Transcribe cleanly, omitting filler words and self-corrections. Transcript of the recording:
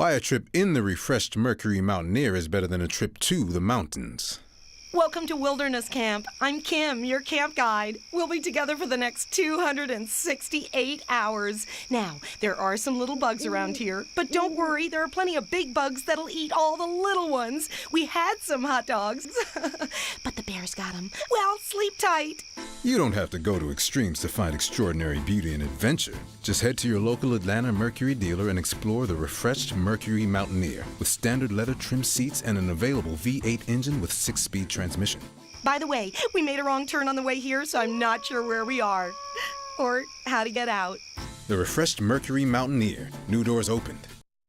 Why a trip in the refreshed Mercury Mountaineer is better than a trip to the mountains. Welcome to Wilderness Camp. I'm Kim, your camp guide. We'll be together for the next 268 hours. Now, there are some little bugs around here, but don't worry, there are plenty of big bugs that'll eat all the little ones. We had some hot dogs, but the bears got them. Well, sleep tight. You don't have to go to extremes to find extraordinary beauty and adventure. Just head to your local Atlanta Mercury dealer and explore the refreshed Mercury Mountaineer with standard leather trim seats and an available V8 engine with 6-speed transmission. By the way, we made a wrong turn on the way here, so I'm not sure where we are or how to get out. The refreshed Mercury Mountaineer. New doors opened.